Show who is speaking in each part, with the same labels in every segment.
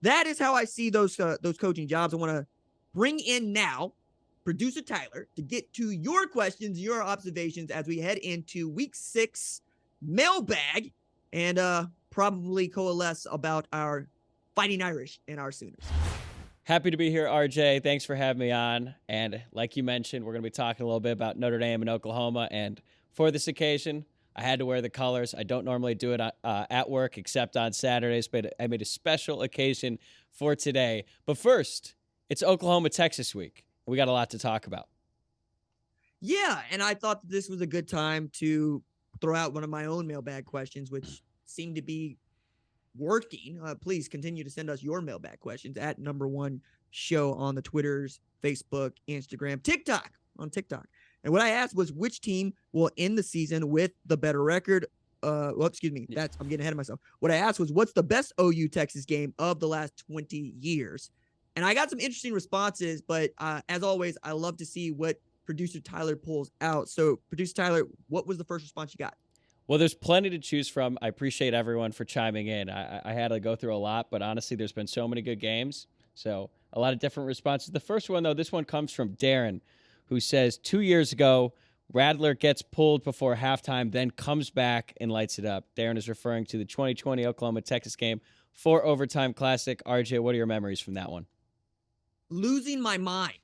Speaker 1: that is how I see those coaching jobs. I want to bring in now producer Tyler to get to your questions, your observations as we head into week 6 mailbag and probably coalesce about our Fighting Irish and our Sooners.
Speaker 2: Happy to be here, RJ. Thanks for having me on. And like you mentioned, we're going to be talking a little bit about Notre Dame and Oklahoma. And for this occasion, I had to wear the colors. I don't normally do it at work except on Saturdays, but I made a special occasion for today. But first, it's Oklahoma, Texas week. We got a lot to talk about.
Speaker 1: Yeah, and I thought that this was a good time to throw out one of my own mailbag questions, which seemed to be working. Please continue to send us your mailbag questions at #1 show on the Twitters, Facebook, Instagram, TikTok, on TikTok. And what I asked was which team will end the season with the better record. Excuse me. I'm getting ahead of myself. What I asked was what's the best OU Texas game of the last 20 years? And I got some interesting responses, but as always, I love to see what producer Tyler pulls out. So producer Tyler, what was the first response you got?
Speaker 2: Well, there's plenty to choose from. I appreciate everyone for chiming in. I had to go through a lot, but honestly, there's been so many good games. So a lot of different responses. The first one, though, this one comes from Darren, who says 2 years ago, Rattler gets pulled before halftime, then comes back and lights it up. Darren is referring to the 2020 Oklahoma-Texas game, 4 overtime classic. RJ, what are your memories from that one?
Speaker 1: Losing my mind,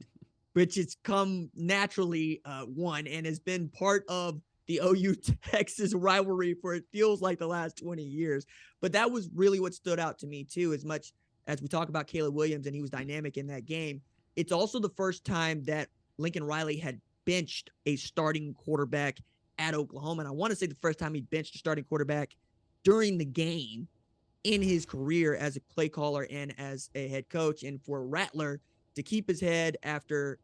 Speaker 1: which has come naturally, one, and has been part of the OU-Texas rivalry for it feels like the last 20 years. But that was really what stood out to me, too, as much as we talk about Caleb Williams, and he was dynamic in that game. It's also the first time that Lincoln Riley had benched a starting quarterback at Oklahoma. And I want to say the first time he benched a starting quarterback during the game in his career as a play caller and as a head coach. And for Rattler to keep his head after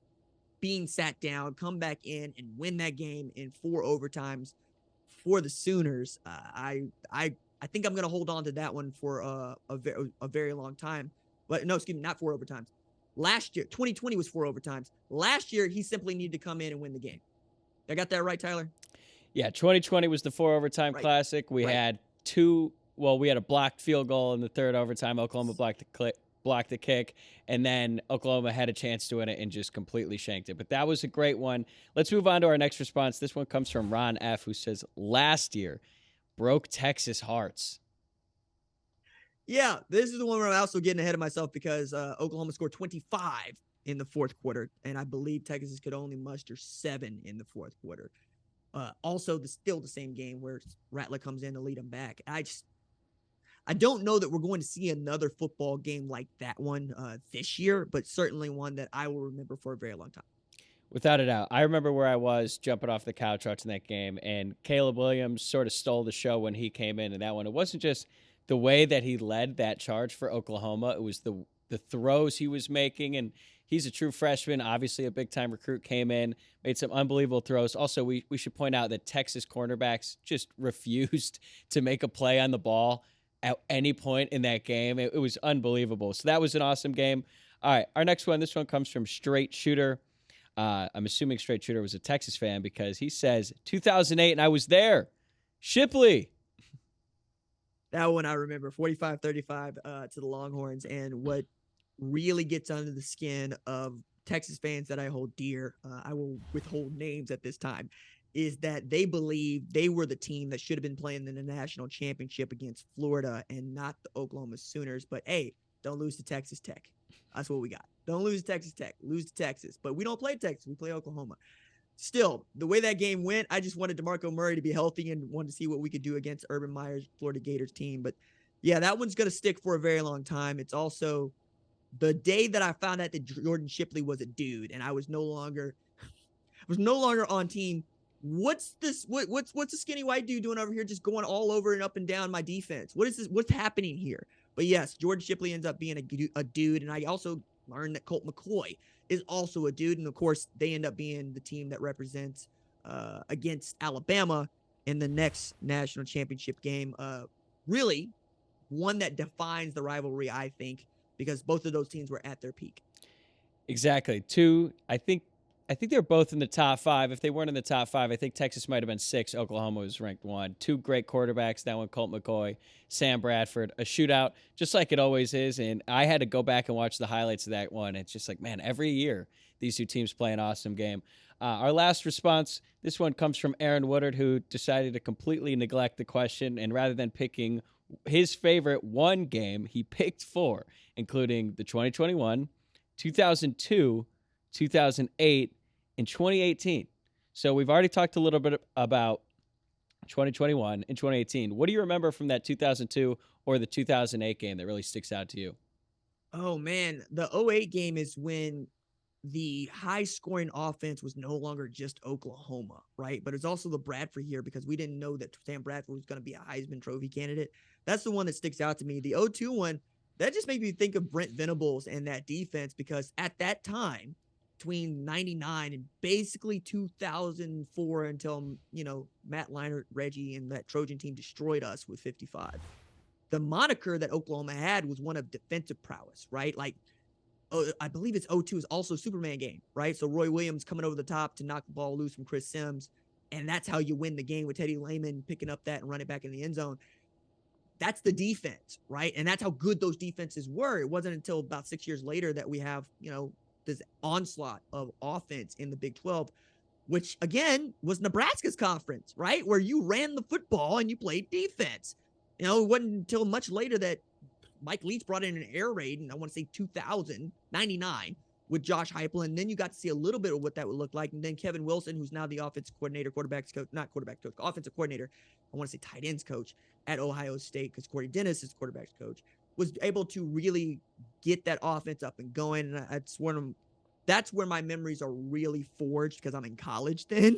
Speaker 1: being sat down, come back in and win that game in 4 overtimes for the Sooners. I think I'm going to hold on to that one for a very long time. But no, excuse me, not 4 overtimes. Last year, 2020 was 4 overtimes. Last year, he simply needed to come in and win the game. I got that right, Tyler?
Speaker 2: Yeah, 2020 was the 4 overtime classic. We had we had a blocked field goal in the 3rd overtime. Oklahoma blocked the kick, and then Oklahoma had a chance to win it and just completely shanked it. But that was a great one. Let's move on to our next response. This one comes from Ron F., who says, last year broke Texas hearts.
Speaker 1: Yeah, this is the one where I'm also getting ahead of myself because Oklahoma scored 25 in the 4th quarter, and I believe Texas could only muster 7 in the 4th quarter. Also, still the same game where Rattler comes in to lead them back. I don't know that we're going to see another football game like that one this year, but certainly one that I will remember for a very long time.
Speaker 2: Without a doubt. I remember where I was jumping off the couch watching that game, and Caleb Williams sort of stole the show when he came in that one. It wasn't just the way that he led that charge for Oklahoma. It was the throws he was making, and he's a true freshman, obviously a big-time recruit, came in, made some unbelievable throws. Also, we should point out that Texas cornerbacks just refused to make a play on the ball at any point in that game. It was unbelievable. So that was an awesome game. All right, our next one, this one comes from Straight Shooter. I'm assuming Straight Shooter was a Texas fan because he says, 2008, and I was there. Shipley.
Speaker 1: That one I remember, 45-35 to the Longhorns. And what really gets under the skin of Texas fans that I hold dear, I will withhold names at this time, is that they believe they were the team that should have been playing in the national championship against Florida and not the Oklahoma Sooners. But, hey, don't lose to Texas Tech. That's what we got. Don't lose to Texas Tech. Lose to Texas. But we don't play Texas. We play Oklahoma. Still, the way that game went, I just wanted DeMarco Murray to be healthy and wanted to see what we could do against Urban Meyer's Florida Gators team. But, yeah, that one's going to stick for a very long time. It's also the day that I found out that Jordan Shipley was a dude, and I was no longer on team. What's this? What's the skinny white dude doing over here, just going all over and up and down my defense? What is this? What's happening here? But yes, Jordan Shipley ends up being a dude, and I also learned that Colt McCoy is also a dude, and of course they end up being the team that represents against Alabama in the next national championship game. Really, one that defines the rivalry, I think, because both of those teams were at their peak.
Speaker 2: Exactly. Two, I think I think they're both in the top 5. If they weren't in the top 5, I think Texas might have been 6. Oklahoma was ranked 1. 2 great quarterbacks. That one, Colt McCoy, Sam Bradford. A shootout, just like it always is. And I had to go back and watch the highlights of that one. It's just like, man, every year these two teams play an awesome game. Our last response, this one comes from Aaron Woodard, who decided to completely neglect the question. And rather than picking his favorite one game, he picked 4, including the 2021, 2002, 2008, and 2018. So we've already talked a little bit about 2021 and 2018. What do you remember from that 2002 or the 2008 game that really sticks out to you?
Speaker 1: Oh, man. The 08 game is when the high-scoring offense was no longer just Oklahoma, right? But it's also the Bradford year because we didn't know that Sam Bradford was going to be a Heisman Trophy candidate. That's the one that sticks out to me. The 02 one, that just made me think of Brent Venables and that defense because at that time, between 99 and basically 2004 until, Matt Leinart, Reggie, and that Trojan team destroyed us with 55. The moniker that Oklahoma had was one of defensive prowess, right? Like, I believe it's 02 is also Superman game, right? So Roy Williams coming over the top to knock the ball loose from Chris Sims. And that's how you win the game with Teddy Lehman picking up that and running back in the end zone. That's the defense, right? And that's how good those defenses were. It wasn't until about 6 years later that we have, this onslaught of offense in the Big 12, which again was Nebraska's conference, right? Where you ran the football and you played defense. It wasn't until much later that Mike Leach brought in an air raid, and I want to say 2099 with Josh Heupel, and then you got to see a little bit of what that would look like. And then Kevin Wilson, who's now the offensive coordinator, offensive coordinator, I want to say tight ends coach at Ohio State because Corey Dennis is quarterback's coach, was able to really get that offense up and going. And that's where my memories are really forged because I'm in college then.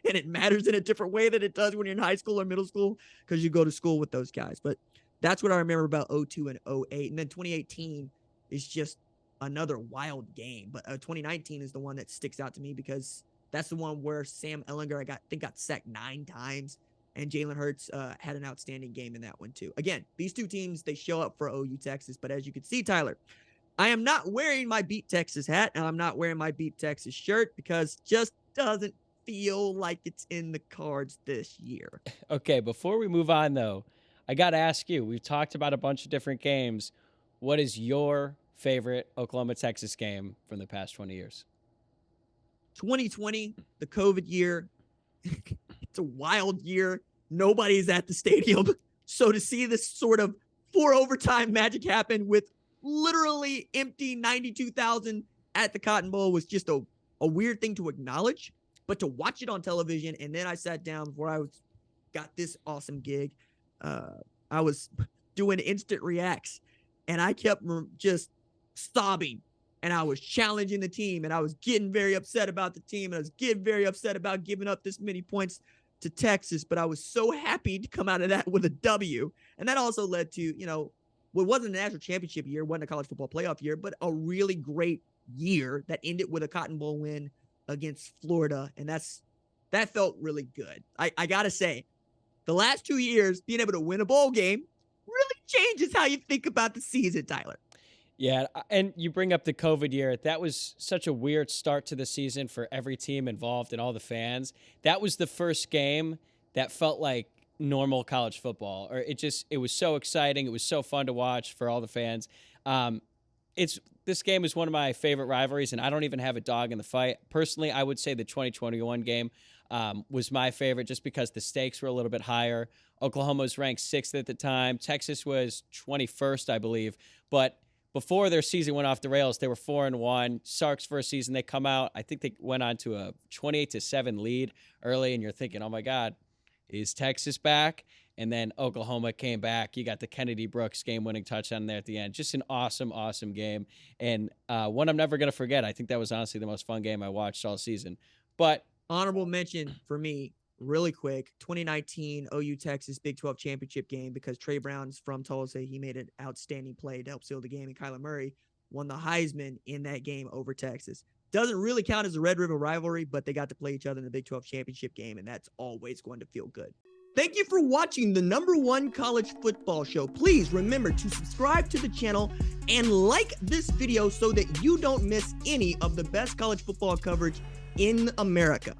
Speaker 1: And it matters in a different way than it does when you're in high school or middle school because you go to school with those guys. But that's what I remember about 02 and 08. And then 2018 is just another wild game. But 2019 is the one that sticks out to me because that's the one where Sam Ehlinger, I think got sacked 9 times. And Jalen Hurts had an outstanding game in that one too. Again, these two teams, they show up for OU Texas. But as you can see, Tyler, I am not wearing my Beat Texas hat. And I'm not wearing my Beat Texas shirt because it just doesn't feel like it's in the cards this year.
Speaker 2: Okay, before we move on, though, I got to ask you, we've talked about a bunch of different games. What is your favorite Oklahoma-Texas game from the past 20 years?
Speaker 1: 2020, the COVID year. It's a wild year. Nobody's at the stadium. So to see this sort of 4 overtime magic happen with literally empty 92,000 at the Cotton Bowl was just a weird thing to acknowledge. But to watch it on television, and then I sat down before I got this awesome gig. I was doing instant reacts, and I kept just sobbing, and I was challenging the team, and I was getting very upset about the team, and I was getting very upset about giving up this many points to Texas, but I was so happy to come out of that with a W. And that also led to, what wasn't a national championship year, wasn't a college football playoff year, but a really great year that ended with a Cotton Bowl win against Florida. And that felt really good. I got to say, the last 2 years, being able to win a bowl game really changes how you think about the season, Tyler.
Speaker 2: Yeah, and you bring up the COVID year. That was such a weird start to the season for every team involved and all the fans. That was the first game that felt like normal college football. Or it was so exciting. It was so fun to watch for all the fans. This game is one of my favorite rivalries, and I don't even have a dog in the fight. Personally, I would say the 2021 game was my favorite just because the stakes were a little bit higher. Oklahoma was ranked 6th at the time. Texas was 21st, I believe. But before their season went off the rails, they were 4-1. Sark's first season, they come out. I think they went on to a 28-7 lead early, and you're thinking, oh my God, is Texas back? And then Oklahoma came back. You got the Kennedy Brooks game-winning touchdown there at the end. Just an awesome, awesome game. And one I'm never going to forget. I think that was honestly the most fun game I watched all season. But
Speaker 1: honorable mention for me, really quick, 2019 OU Texas Big 12 championship game because Trey Brown's from Tulsa. He made an outstanding play to help seal the game, and Kyler Murray won the Heisman in that game over Texas. Doesn't really count as a Red River rivalry, but they got to play each other in the Big 12 championship game, and that's always going to feel good. Thank you for watching the #1 college football show. Please remember to subscribe to the channel and like this video so that you don't miss any of the best college football coverage in America.